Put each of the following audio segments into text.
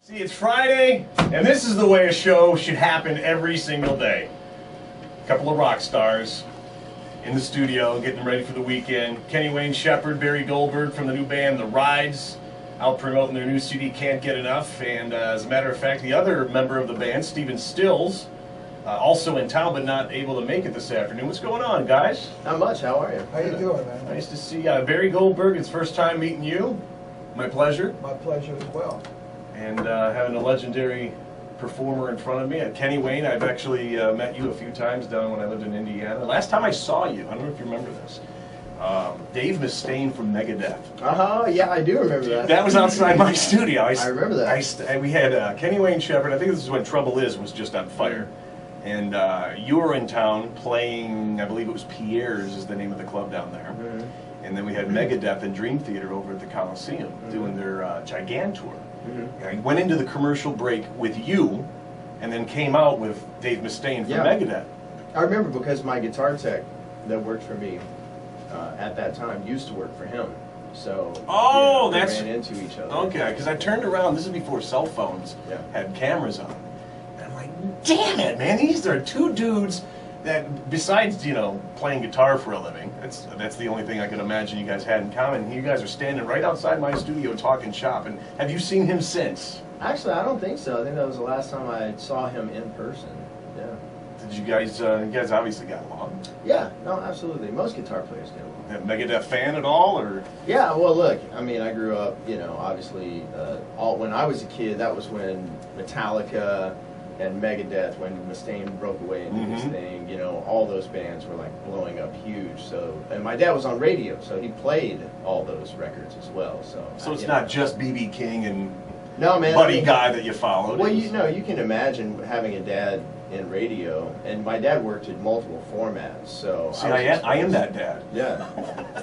See, it's Friday, and this is the way a show should happen every single day. A couple of rock stars in the studio getting ready for the weekend. Wayne Shepherd Barry Goldberg from the new band The Rides, out promoting their new CD, Can't Get Enough. And as a matter of fact, the other member of the band, Stephen Stills, also in town but not able to make it this afternoon. What's going on, guys? Not much. How are you? How you doing, man? Nice to see Barry Goldberg. It's first time meeting you. My pleasure. My pleasure as well. And having a legendary performer in front of me. Kenny Wayne, I've actually met you a few times down when I lived in Indiana. Last time I saw you, I don't know if you remember this, Dave Mustaine from Megadeth. Yeah, I do remember that. That was outside my studio. I remember that. We had Kenny Wayne Shepherd, I think this is when Trouble Is was just on fire. And you were in town playing, I believe it was Pierre's is the name of the club down there. Mm-hmm. And then we had Megadeth and Dream Theater over at the Coliseum doing their Gigantour. I went into the commercial break with you, and then came out with Dave Mustaine from Megadeth. I remember because my guitar tech that worked for me at that time used to work for him. So we ran into each other. Okay, because I turned around, this is before cell phones had cameras on. And I'm like, damn it, man, these are two dudes that, besides, playing guitar for a living, that's the only thing I can imagine you guys had in common. You guys are standing right outside my studio talking shop. And have you seen him since? Actually, I don't think so. I think that was the last time I saw him in person. Yeah. Did you guys obviously got along? Yeah, no, absolutely. Most guitar players get along. Megadeth fan at all, or? Yeah, well, look, I mean, I grew up, obviously, when I was a kid, that was when Metallica and Megadeth, when Mustaine broke away and did his thing, all those bands were like blowing up huge. So, and my dad was on radio, so he played all those records as well. So it's not just B.B. King and Buddy Guy that you followed. Well, you can imagine having a dad in radio, and my dad worked in multiple formats. So see, I am that dad. Yeah.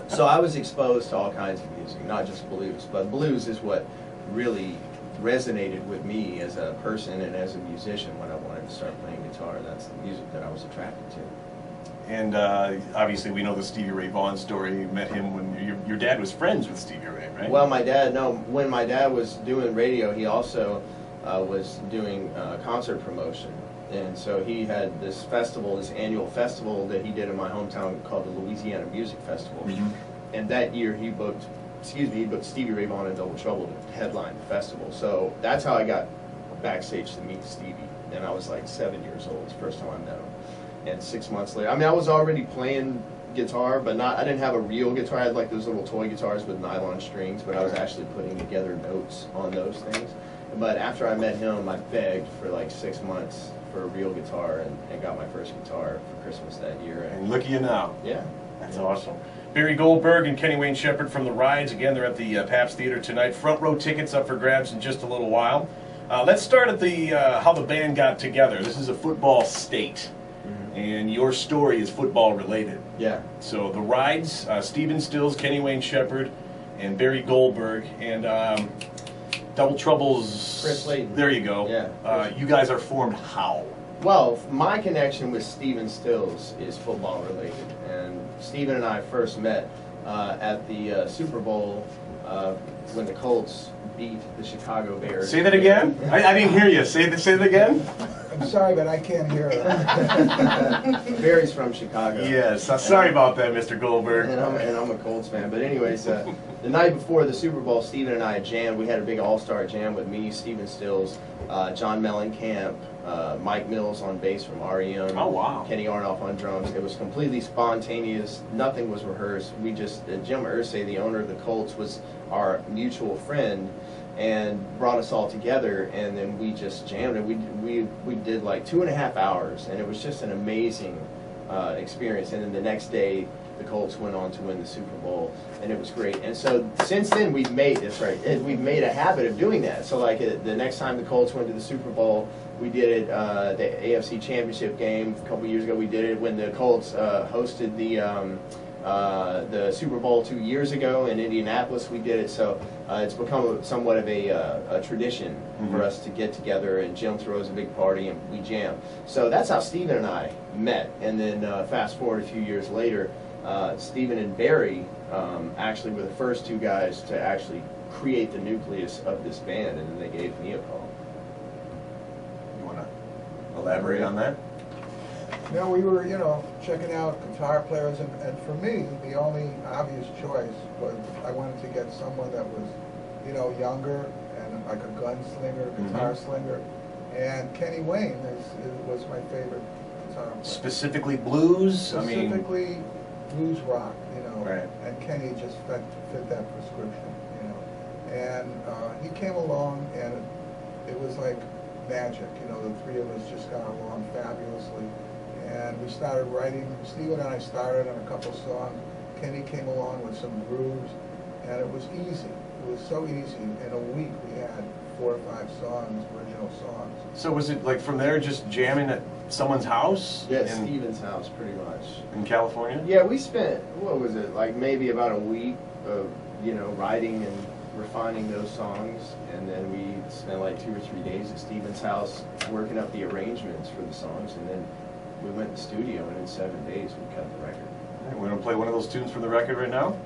So I was exposed to all kinds of music, not just blues, but blues is what really resonated with me as a person and as a musician when I wanted to start playing guitar. That's the music that I was attracted to. And obviously we know the Stevie Ray Vaughan story. You met him when your dad was friends with Stevie Ray, right? Well, when my dad was doing radio, he also was doing concert promotion. And so he had this festival, this annual festival that he did in my hometown called the Louisiana Music Festival. And that year he booked Stevie Ray Vaughan and Double Trouble to headline the festival. So that's how I got backstage to meet Stevie. And I was like 7 years old, the first time I met him. And 6 months later, I mean, I was already playing guitar, but I didn't have a real guitar. I had like those little toy guitars with nylon strings, but I was actually putting together notes on those things. But after I met him, I begged for like 6 months for a real guitar and got my first guitar for Christmas that year. And look at you now. Yeah. That's awesome. Barry Goldberg and Kenny Wayne Shepherd from The Rides. Again, they're at the Pabst Theater tonight. Front row tickets up for grabs in just a little while. Let's start at the how the band got together. This is a football state, and your story is football related. Yeah. So The Rides, Stephen Stills, Kenny Wayne Shepherd, and Barry Goldberg, and Double Trouble's Chris Layton. There you go. Yeah. You guys are formed how? Well, my connection with Stephen Stills is football related, and Stephen and I first met at the Super Bowl when the Colts beat the Chicago Bears. Say that again? I didn't hear you. Say that again? I'm sorry, but I can't hear it. Barry's from Chicago. Yes, sorry about that, Mr. Goldberg. And I'm a Colts fan. But anyways, the night before the Super Bowl, Stephen and I jammed. We had a big all-star jam with me, Stephen Stills, John Mellencamp, Mike Mills on bass from REM. Oh, wow. Kenny Aronoff on drums. It was completely spontaneous. Nothing was rehearsed. We just, Jim Irsay, the owner of the Colts, was our mutual friend and brought us all together, and then we just jammed, and we did like 2.5 hours, and it was just an amazing experience. And then the next day the Colts went on to win the Super Bowl, and it was great. And so since then we've made a habit of doing that. So like the next time the Colts went to the Super Bowl, we did it the AFC Championship game a couple years ago. We did it when the Colts hosted the Super Bowl 2 years ago in Indianapolis. We did it, so it's become somewhat of a tradition for us to get together, and Jim throws a big party and we jam. So that's how Stephen and I met. And then fast forward a few years later, Stephen and Barry actually were the first two guys to actually create the nucleus of this band, and then they gave me a call. Elaborate on that. No, we were, checking out guitar players, and for me, the only obvious choice was I wanted to get someone that was, younger and like a gunslinger, guitar slinger, and Kenny Wayne was my favorite guitar player. Specifically blues? Specifically blues rock, Right. and Kenny just fit that prescription, and he came along, and it was like magic, the three of us just got along fabulously. And we started writing. Steve and I started on a couple songs. Kenny came along with some grooves, and it was easy. It was so easy. In a week, we had 4 or 5 songs, original songs. So was it like from there just jamming at someone's house? Yeah, Steven's house, pretty much. In California? Yeah, we spent, what was it, like maybe about a week of, writing and refining those songs, and then we spent like 2 or 3 days at Steven's house working up the arrangements for the songs, and then we went to the studio, and in 7 days we cut the record. All right, we're going to play one of those tunes from the record right now.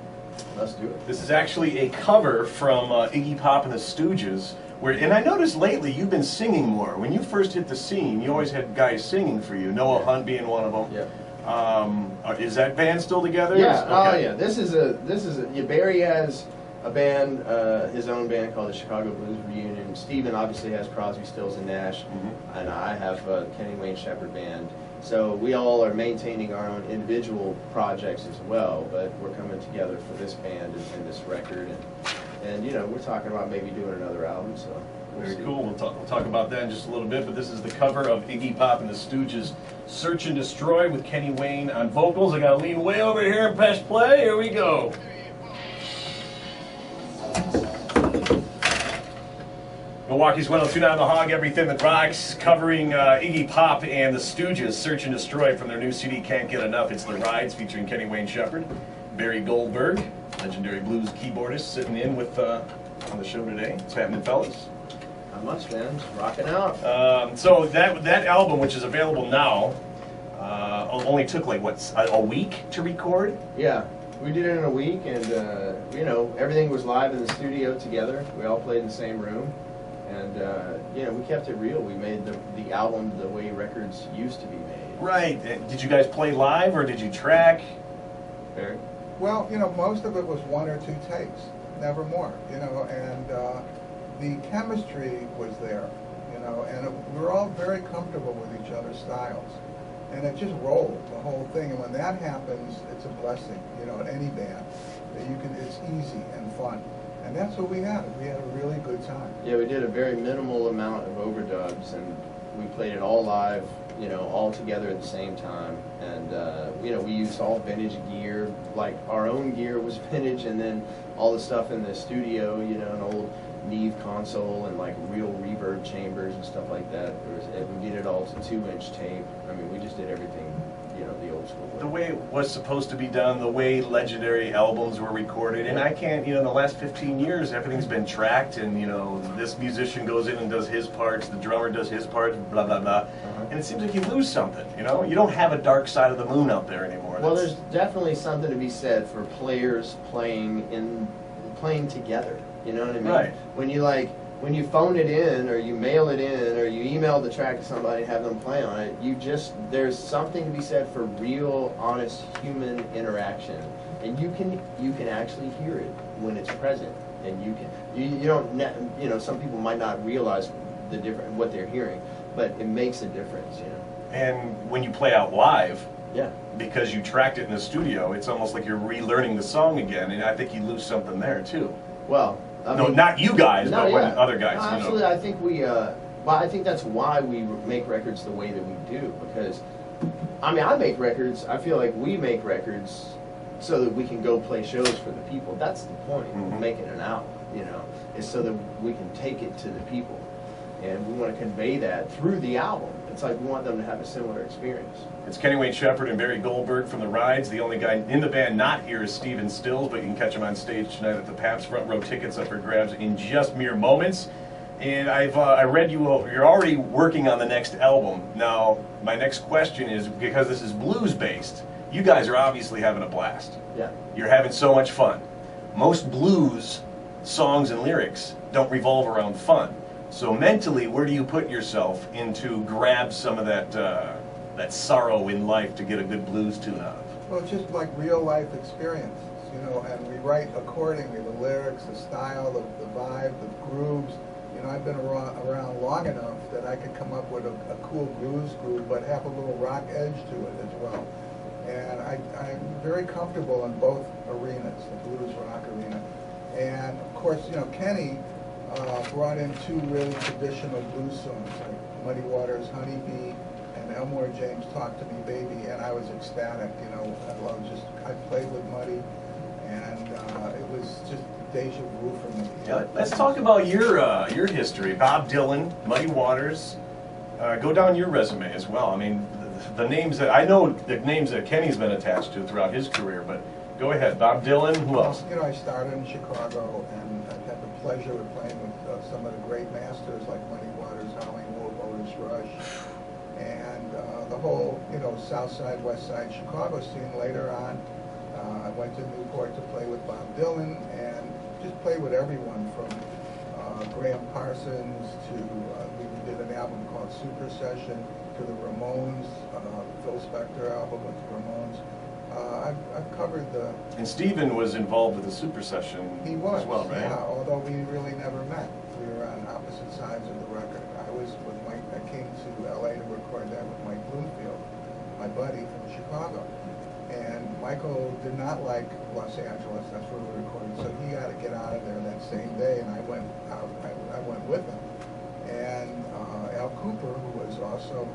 Let's do it. This is actually a cover from Iggy Pop and the Stooges. And I noticed lately you've been singing more. When you first hit the scene, you always had guys singing for you, Noah Hunt being one of them. Yeah. Is that band still together? Yeah, Okay. oh yeah. This is a Barry has a band, his own band called the Chicago Blues Reunion. Steven obviously has Crosby, Stills, and Nash, and I have Kenny Wayne Shepherd Band. So we all are maintaining our own individual projects as well, but we're coming together for this band and this record, and we're talking about maybe doing another album. So Very cool. We'll talk about that in just a little bit, but this is the cover of Iggy Pop and the Stooges' Search and Destroy with Kenny Wayne on vocals. I gotta lean way over here and press play. Here we go. Milwaukee's 102.9 The Hog, Everything That Rocks, covering Iggy Pop and the Stooges' Search and Destroy from their new CD, Can't Get Enough. It's The Rides, featuring Kenny Wayne Shepherd, Barry Goldberg, legendary blues keyboardist, sitting in with on the show today. What's happening, fellas? not much, man. Just rocking out. So that album, which is available now, only took like what, a week to record? Yeah. We did it in a week, and everything was live in the studio together. We all played in the same room. And we kept it real. We made the album the way records used to be made. Right. Did you guys play live or did you track? Barry? Well, most of it was 1 or 2 takes, never more. And the chemistry was there. And we were all very comfortable with each other's styles, and it just rolled the whole thing. And when that happens, it's a blessing. At any band, that it's easy and fun. And that's what we had. We had a really good time. Yeah, we did a very minimal amount of overdubs, and we played it all live, all together at the same time. And, we used all vintage gear. Like, our own gear was vintage, and then all the stuff in the studio, an old Neve console and, like, real reverb chambers and stuff like that. We did it all to 2-inch tape. I mean, we just did everything, the old school way. The way it was supposed to be done, the way legendary albums were recorded, and I can't, in the last 15 years, everything's been tracked, and, this musician goes in and does his parts, the drummer does his parts, blah, blah, blah. And it seems like you lose something, You don't have a Dark Side of the Moon out there anymore. Well, there's definitely something to be said for players playing together, you know what I mean? Right. When you phone it in, or you mail it in, or you email the track to somebody and have them play on it, there's something to be said for real, honest human interaction, and you can actually hear it when it's present, and some people might not realize what they're hearing, but it makes a difference, And when you play out live, Yeah. because you tracked it in the studio, it's almost like you're relearning the song again, and I think you lose something there too. Well, not you guys, No, but when yeah. other guys. No, absolutely. I think I think that's why we make records the way that we do. Because, I make records. I feel like we make records so that we can go play shows for the people. That's the point of making an album. Is so that we can take it to the people, and we want to convey that through the album. It's like we want them to have a similar experience. It's Kenny Wayne Shepherd and Barry Goldberg from The Rides. The only guy in the band not here is Steven Stills, but you can catch him on stage tonight at the Pabst front row. Tickets up for grabs in just mere moments. And I read you're already working on the next album. Now, my next question is, because this is blues based, you guys are obviously having a blast. Yeah. You're having so much fun. Most blues songs and lyrics don't revolve around fun. So mentally, where do you put yourself into grab some of that that sorrow in life to get a good blues tune out of? Well, it's just like real life experiences, you know, and we write accordingly, the lyrics, the style, the vibe, the grooves. You know, I've been around long enough that I could come up with a cool blues groove, but have a little rock edge to it as well. And I'm very comfortable in both arenas, the blues rock arena. And of course, you know, Kenny brought in two really traditional blues songs, like Muddy Waters' Honeybee and Elmore James' Talk to Me Baby, and I was ecstatic, you know. I played with Muddy, and it was just deja vu for me. Yeah, let's talk about your history. Bob Dylan, Muddy Waters. Go down your resume as well. I mean, the names that I know, the names that Kenny's been attached to throughout his career. But go ahead, Bob Dylan. Who else? You know, I started in Chicago, and I've had the pleasure of playing with some of the great masters like Muddy Waters, Howlin' Wolf, Otis Rush, and the whole, you know, South Side, West Side Chicago scene. Later on, I went to Newport to play with Bob Dylan, and just play with everyone from Graham Parsons to, we did an album called Super Session, to the Ramones, Phil Spector album with the Ramones. I've covered the... And Stephen was involved with the Super Session He was, as well, right? yeah, although we really never met. We were on opposite sides of the record. I was with Mike, I came to LA to record that with Mike Bloomfield, my buddy from Chicago. And Michael did not like Los Angeles, that's where we recorded, so he had to get out of there that same day, and I went out, I went with him. And Al Cooper, who was also,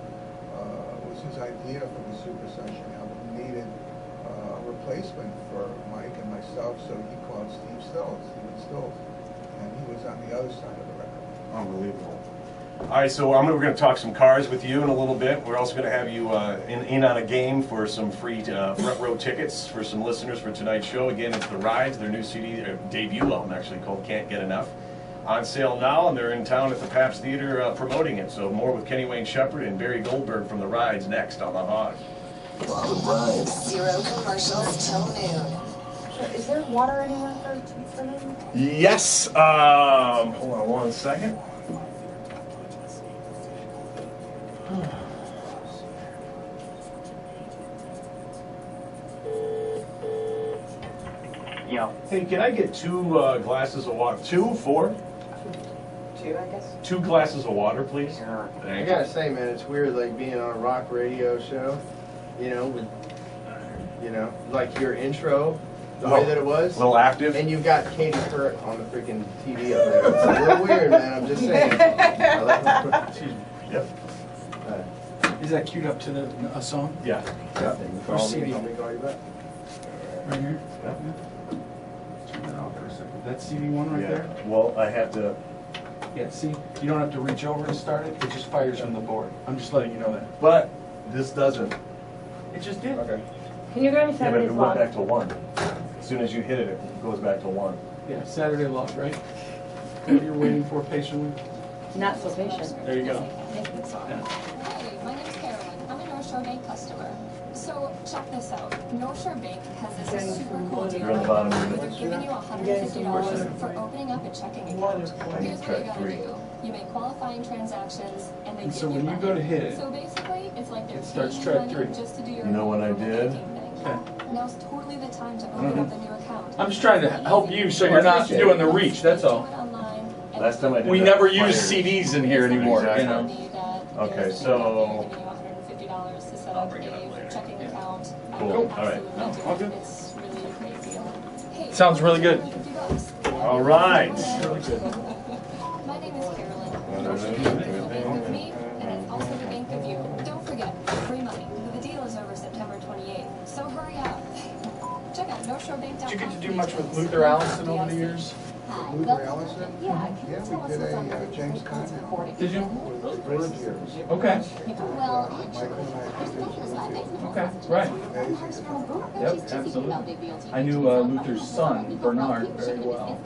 was his idea for the Super Session album, needed a replacement for Mike and myself, so he called Steven Stills, and he was on the other side of the record. Unbelievable. All right, so we're going to talk some cars with you in a little bit. We're also going to have you in on a game for some free front row tickets for some listeners for tonight's show. Again, it's The Rides, their new CD, their debut album actually, called Can't Get Enough. On sale now, and they're in town at the Pabst Theater promoting it. So more with Kenny Wayne Shepherd and Barry Goldberg from The Rides next on The Hog. Zero commercials till noon. Is there water anywhere for them? Yes. Hold on one second. Yeah. Hey, can I get two glasses of water? 2, 4? 2, I guess. 2 glasses of water, please. Sure. I Thank gotta you. say, man, it's weird, like being on a rock radio show, you know, with, you know, like your intro, the way that it was, A little active. and you've got Katie Couric on the freaking TV up there. It's a little weird, man. I'm just saying. I like Excuse me. Yep. Is that queued up to a song? Yeah. Yeah. Or CD? Call me, call you back. Right here? Yeah. Turn that off for a second. That CD one right there? Well, I have to. Yeah, see, you don't have to reach over to start it, it just fires from the board. I'm just letting you know that. But this doesn't. It just did. Okay. Can you grab me Yeah, but Saturday's it went log? back to 1. As soon as you hit it, it goes back to 1. Yeah, Saturday log, right? That you're waiting for patiently? Not so patient. There you go. Thank you. Yeah. Hey, my name's Carolyn. I'm a North Shore Bank customer. So check this out. North Shore Bank has this super cool deal. You're on the bottom. They're giving you $150 for opening up a checking account. Here's what you gotta 3. do. You make qualifying transactions, and they And give so you when you money. go to hit it, So basically, it's like they're it starts paying track money 3. just to do your You know what I normal did? banking thing. Okay. Now's totally the time to open up a new account. I'm just trying to help you so you're not doing the reach, that's all. Do it online, and Last time I did We that, never fire. use CDs in here anymore, you Exactly. know? Need that. Okay, There's so- they're giving you $150 to set I'll up bring it up a later. checking Yeah. account. Cool. I would All right. absolutely No, do all it. good. It's really a great deal. Hey, Sounds really good. $150. All right. Really good. My name is Carolyn. North Shore Bank is the bank of me, and it's also the bank of you. Don't forget, free money. The deal is over September 28th, so hurry up. Check out NorthShoreBank.com. Did you get to do much with Luther Allison over the years? Luther Allison? Yeah, Yeah, we did a James Conn album. Did you? With Bridge Years. Okay, Well, Michael and I produced okay, right. amazing guitar. Yep, absolutely. I knew Luther's son, Bernard, very well.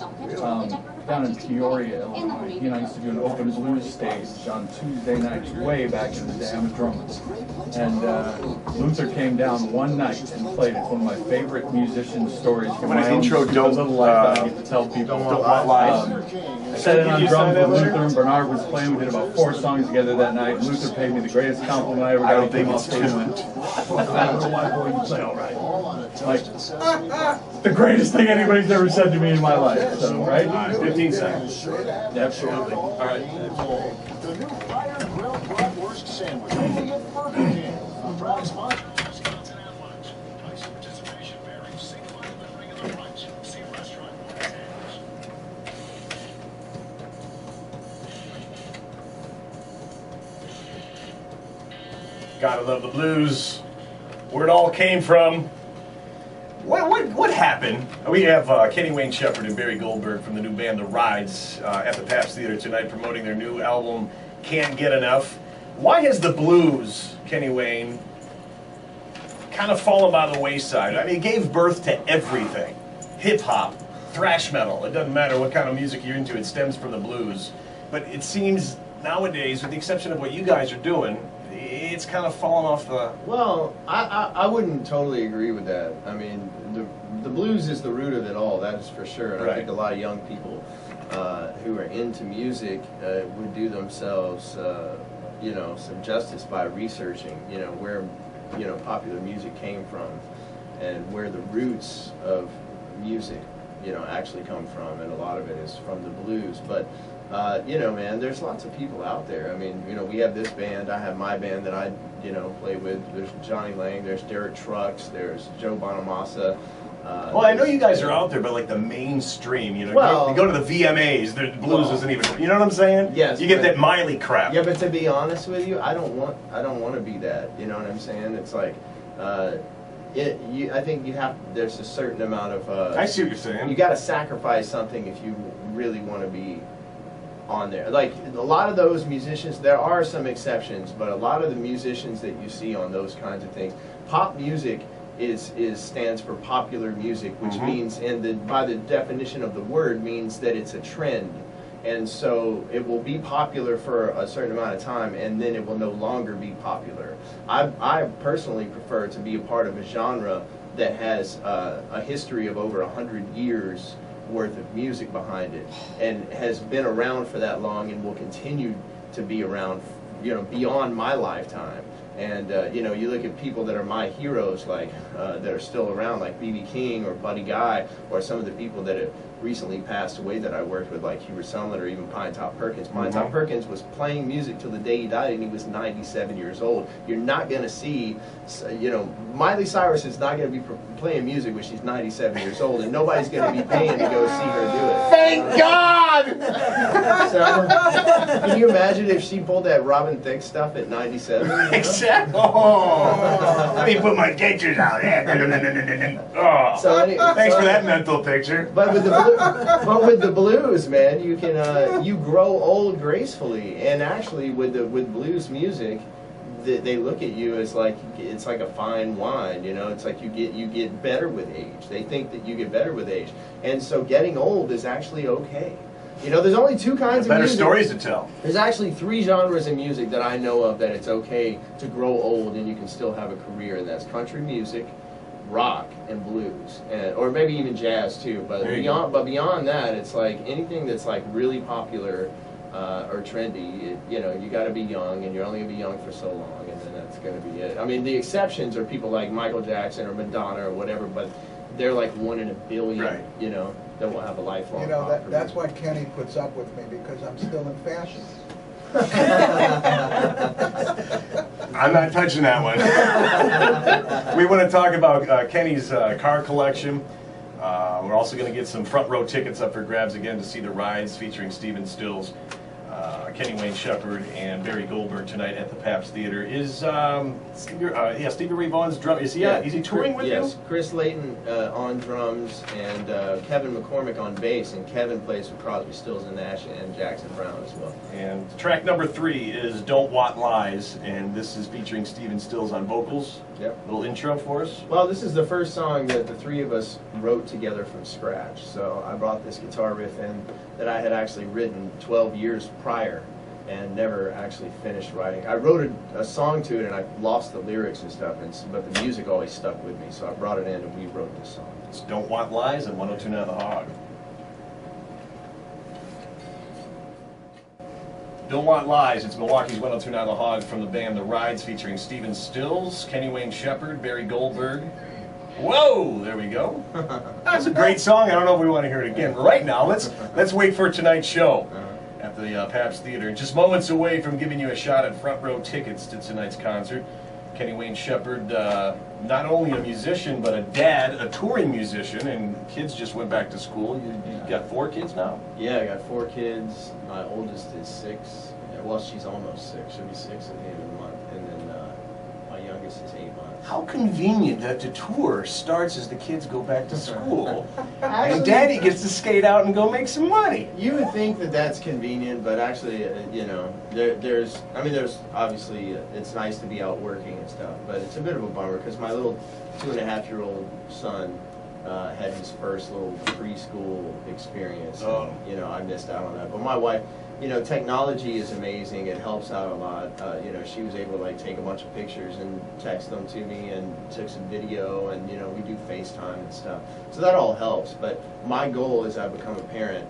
Down in Peoria, Illinois. He and I used to do an open blues stage on Tuesday nights way back in the day. I'm a drummer. And Luther came down one night and played it. One of my favorite musician stories from When my his own intro stupid don't, little life that I get to tell people. Don't want lies. sat in on Did you drums sign that with letter? Luther, and Bernard was playing. We did about 4 songs together that night. Luther paid me the greatest compliment I ever got. I don't He came think off it's stage two. and went, "White boy, you play all right." Like, the greatest thing anybody's ever said to me in my life. So, right? All right, 15 seconds. Absolutely. All right. The new Fire Grill Bratwurst Sandwich only at Burger King. A proud sponsor. Wisconsin at lunch. Price and participation vary. Single item and regular lunch. See restaurant for details. Gotta love the blues. Where it all came from. What happened? We have Kenny Wayne Shepherd and Barry Goldberg from the new band The Rides at the Pabst Theater tonight promoting their new album, Can't Get Enough. Why has the blues, Kenny Wayne, kind of fallen by the wayside? I mean, it gave birth to everything. Hip-hop, thrash metal, it doesn't matter what kind of music you're into, it stems from the blues. But it seems nowadays, with the exception of what you guys are doing, it's kind of fallen off the... Well, I wouldn't totally agree with that. I mean, the blues is the root of it all, that's for sure. And Right. I think a lot of young people who are into music would do themselves, some justice by researching, where, popular music came from and where the roots of music, actually come from. And a lot of it is from the blues. But man, there's lots of people out there. I mean, we have this band, I have my band that I, play with. There's Johnny Lang, there's Derek Trucks, there's Joe Bonamassa. Well, I know you guys are out there, but like the mainstream, Well- you go to the VMAs, the blues isn't even, you know what I'm saying? Yes, You get but- that Miley crap. Yeah, but to be honest with you, I don't want to be that. You know what I'm saying? It's like, I think there's a certain amount of. I see what you're saying. You got to sacrifice something if you really want to be on there. Like a lot of those musicians, there are some exceptions, but a lot of the musicians that you see on those kinds of things, pop music stands for popular music, which Mhm. means, by the definition of the word, means that it's a trend. And so it will be popular for a certain amount of time, and then it will no longer be popular. I personally prefer to be a part of a genre that has a history of over 100 years worth of music behind it, and has been around for that long and will continue to be around, beyond my lifetime. And you look at people that are my heroes, like that are still around, like B.B. King or Buddy Guy, or some of the people that have recently passed away that I worked with, like Hubert Sumlin or even Pine Top Perkins. Pine Top Perkins was playing music till the day he died, and he was 97 years old. You're not going to see, Miley Cyrus is not going to be playing music when she's 97 years old, and nobody's going to be paying to go see her do it. Thank God! So, can you imagine if she pulled that Robin Thicke stuff at 97? Exactly. Oh, let me put my dentures out. Oh. So anyway, Thanks for that mental picture. But with the blues, man, you can you grow old gracefully, and actually with blues music, they look at you as like it's like a fine wine. It's like you get better with age. They think that you get better with age, and so getting old is actually okay. There's only 2 kinds of Better music. stories to tell. There's actually 3 genres of music that I know of that it's okay to grow old and you can still have a career, and that's country music, rock, and blues, or maybe even jazz too. But There you go. beyond that, it's like anything that's like really popular or trendy. You got to be young, and you're only gonna be young for so long, and then that's gonna be it. I mean, the exceptions are people like Michael Jackson or Madonna or whatever, but they're like 1 in a billion. Right. That will have a lifelong. pop That's career. why Kenny puts up with me, because I'm still in fashion. I'm not touching that one. We want to talk about Kenny's car collection. We're also going to get some front row tickets up for grabs again to see The Rides featuring Stephen Stills, Kenny Wayne Shepherd, and Barry Goldberg tonight at the Pabst Theater. Is Stevie Ray Vaughan's drum? Is he touring with Yes, you? Chris Layton on drums and Kevin McCormick on bass, and Kevin plays with Crosby, Stills and Nash and Jackson Browne as well. And track number 3 is Don't Want Lies, and this is featuring Stephen Stills on vocals. Yep. Little intro for us. Well, this is the first song that the 3 of us wrote together from scratch. So I brought this guitar riff in that I had actually written 12 years prior and never actually finished writing. I wrote a song to it, and I lost the lyrics and stuff, but the music always stuck with me. So I brought it in, and we wrote this song. It's Don't Want Lies and 102.9 The Hog. Don't Want Lies. It's Milwaukee's 102.9 The Hog from the band The Rides, featuring Stephen Stills, Kenny Wayne Shepherd, Barry Goldberg. Whoa, there we go. That's a great song. I don't know if we want to hear it again. But right now, let's wait for tonight's show at the Pabst Theater. Just moments away from giving you a shot at front row tickets to tonight's concert. Kenny Wayne Shepherd, not only a musician, but a dad, a touring musician, and kids just went back to school. You got 4 kids now? Yeah, I got 4 kids. My oldest is 6. Well, she's almost 6. She'll be 6 at the end of the month. And then my youngest is 8 months. How convenient that the tour starts as the kids go back to school. Actually, and Daddy gets to skate out and go make some money. You would think that that's convenient, but actually, you know, there's obviously, it's nice to be out working and stuff, but it's a bit of a bummer because my little 2.5-year-old son had his first little preschool experience. Oh. And, you know, I missed out on that. But my wife, you know, technology is amazing. It helps out a lot. You know, she was able to like take a bunch of pictures and text them to me, and took some video, and you know, we do FaceTime and stuff. So that all helps. But my goal as I become a parent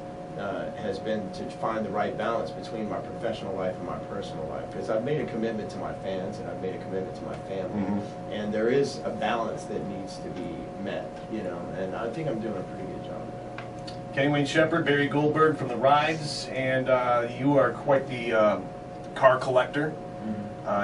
has been to find the right balance between my professional life and my personal life, because I've made a commitment to my fans and I've made a commitment to my family, and there is a balance that needs to be met. You know, and I think I'm doing a pretty good job of that. Kenny Wayne Shepherd, Barry Goldberg from The Rides, and you are quite the car collector.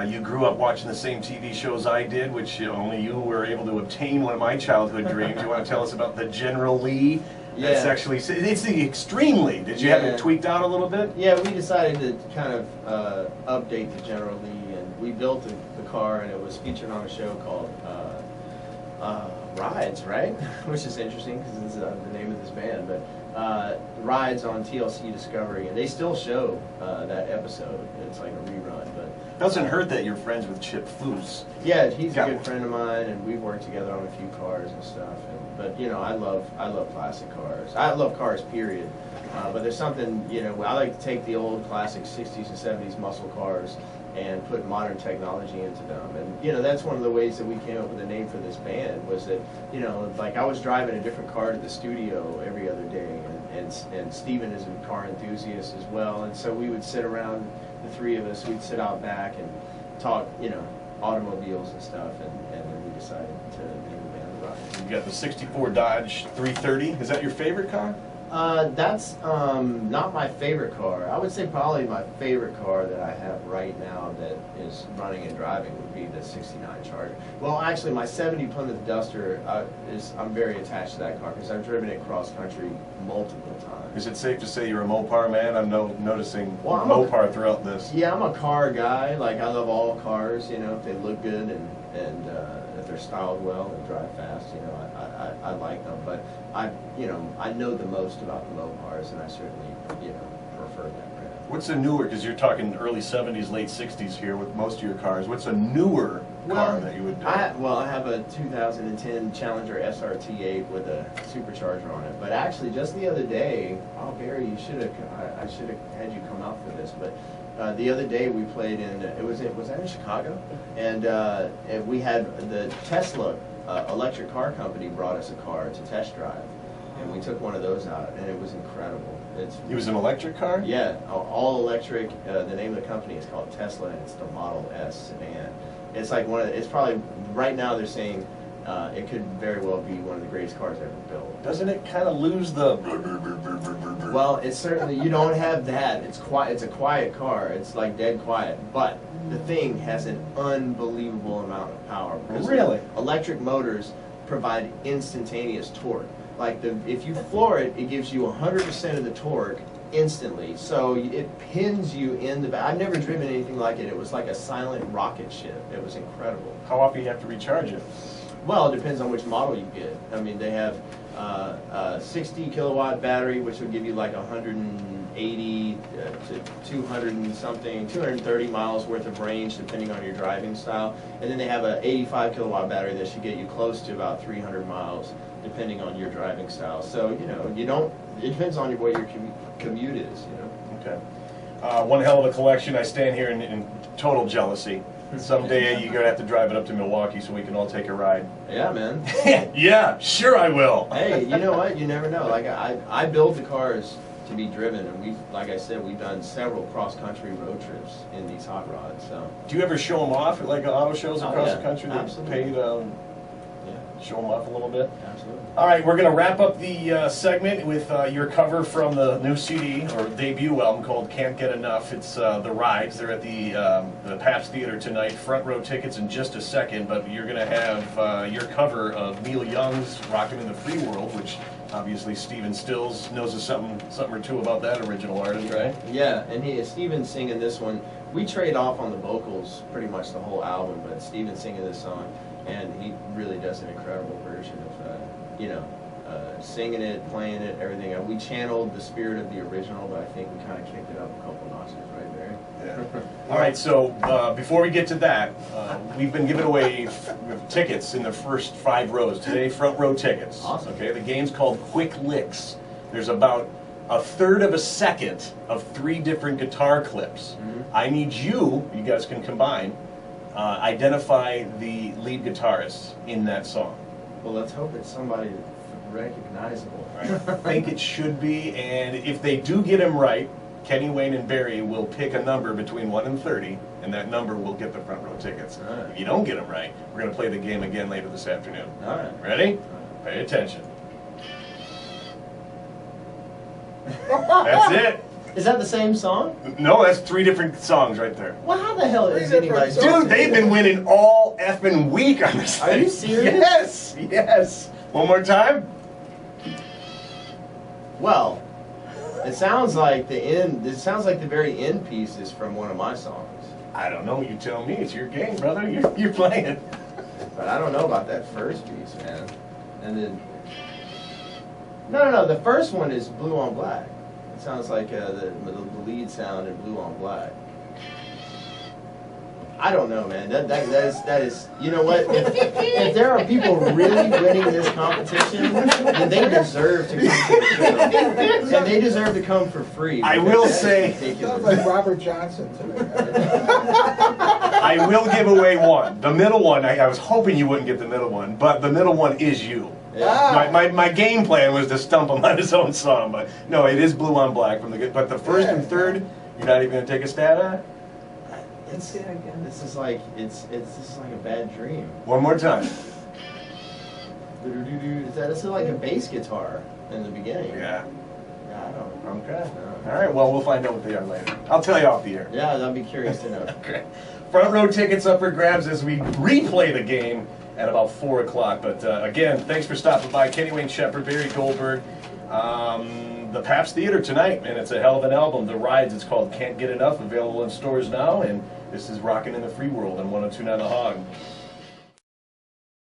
You grew up watching the same TV shows I did, which only you were able to obtain one of my childhood dreams. You want to tell us about the General Lee? That's actually, it's the Extreme Lee. Did you have it tweaked out a little bit? Yeah, we decided to kind of update the General Lee, and we built the car, and it was featured on a show called Rides, right? Which is interesting because it's the name of this band, but Rides on TLC Discovery, and they still show that episode. It's like a rerun, but doesn't hurt that you're friends with Chip Foose. Yeah, he's a good friend of mine, and we've worked together on a few cars and stuff. But you know, I love classic cars. I love cars, period. But there's something, you know, I like to take the old classic 60s and 70s muscle cars and put modern technology into them. And, you know, that's one of the ways that we came up with a name for this band, was that, you know, like I was driving a different car to the studio every other day, and Steven is a car enthusiast as well, and so we would sit around, the 3 of us, we'd sit out back and talk, you know, automobiles and stuff, and then we decided to name the band The Rides. You got the 64 Dodge 330. Is that your favorite car? That's not my favorite car. I would say probably my favorite car that I have right now that is running and driving would be the 69 Charger. Well, actually, my 70 Plymouth Duster I'm very attached to that car because I've driven it cross country multiple times. Is it safe to say you're a Mopar man? I'm noticing Well, Mopar throughout this. Yeah, I'm a car guy. Like, I love all cars, you know, if they look good and if they're styled well and drive fast, you know, I like them. But I know the most about the Mopars, and I certainly, you know, prefer that brand. What's a newer, because you're talking early 70s, late 60s here with most of your cars, what's a newer car that you would do? I have a 2010 Challenger SRT8 with a supercharger on it. But actually, just the other day, Barry, I should have had you come out for this, but the other day we played was that in Chicago? And we had the Tesla electric car company brought us a car to test drive, and we took one of those out, and it was incredible. It was an electric car? Yeah, all electric. The name of the company is called Tesla, and it's the Model S sedan. It's like it's probably, right now they're saying it could very well be one of the greatest cars ever built. Doesn't it kind of lose the... Well, it's certainly, you don't have that. It's a quiet car. It's like dead quiet. But the thing has an unbelievable amount of power. Really? Electric motors provide instantaneous torque. Like, if you floor it, it gives you 100% of the torque instantly. So it pins you in the back. I've never driven anything like it. It was like a silent rocket ship. It was incredible. How often do you have to recharge it? Well, it depends on which model you get. I mean, they have a 60 kilowatt battery, which will give you like 180 to 200 and something, 230 miles worth of range, depending on your driving style. And then they have an 85 kilowatt battery that should get you close to about 300 miles, depending on your driving style. So, you know, it depends on what your commute is, you know. Okay. One hell of a collection. I stand here in total jealousy. Someday you're going to have to drive it up to Milwaukee so we can all take a ride. Yeah, man. Yeah, sure I will. Hey, you know what? You never know. Like, I build the cars to be driven. And we've, like I said, we've done several cross-country road trips in these hot rods. So Do you ever show them off at like auto shows across yeah, the country? They absolutely. pay to yeah, show them off a little bit? absolutely. All right, we're going to wrap up the segment with your cover from the new CD or debut album called Can't Get Enough. It's The Rides. They're at the Pabst Theater tonight. Front row tickets in just a second, but you're going to have your cover of Neil Young's Rockin' in the Free World, which obviously Stephen Stills knows something or two about that original artist, right? Yeah, and Steven's singing this one. We trade off on the vocals pretty much the whole album, but Steven's singing this song, and he really does an incredible version of, singing it, playing it, everything. We channeled the spirit of the original, but I think we kind of kicked it up a couple notches right there. Yeah. All right, so before we get to that, we've been giving away tickets in the first 5 rows. Today, front row tickets. Awesome. Okay, the game's called Quick Licks. There's about a third of a second of 3 different guitar clips. Mhm. I need you guys can combine, identify the lead guitarist in that song. Well, let's hope it's somebody recognizable. I think it should be, and if they do get him right, Kenny, Wayne, and Barry will pick a number between 1 and 30, and that number will get the front row tickets. All right. If you don't get them right, we're going to play the game again later this afternoon. All right. Ready? Pay attention. That's it. Is that the same song? No, that's 3 different songs right there. Well, how the hell is 3 different anybody? songs. Dude, they've been winning all effing week on this Are thing. you serious? Yes, yes. One more time. Well, it sounds like the end. It sounds like the very end piece is from one of my songs, I don't know. You tell me. It's your game, brother. You're playing. but I don't know about that first piece, man. And then, no. The first one is Blue on Black. It sounds like the lead sound in Blue on Black. I don't know, man. That is. You know what? If there are people really winning this competition, then they deserve to come to the show, and they deserve to come for free. I because will that is say- ridiculous. Sounds like Robert Johnson to me. I will give away one. The middle one, I was hoping you wouldn't get the middle one, but the middle one is you. Yeah. My game plan was to stump him on his own song, but no, it is Blue on Black from the good. But the first and third, you're not even going to take a stab at it? This is like this is like a bad dream. One more time. This is like a bass guitar in the beginning. Yeah. Yeah, I don't. Okay. All right, well, we'll find out what they are later. I'll tell you off the air. Yeah, I'd be curious to know. Okay. Front row tickets up for grabs as we replay the game at about 4 o'clock. But again, thanks for stopping by. Kenny, Wayne Shepherd, Barry Goldberg. The Pabst Theater tonight, man, it's a hell of an album. The Rides, it's called Can't Get Enough, available in stores now. And this is Rockin' in the Free World on 102.9 The Hog.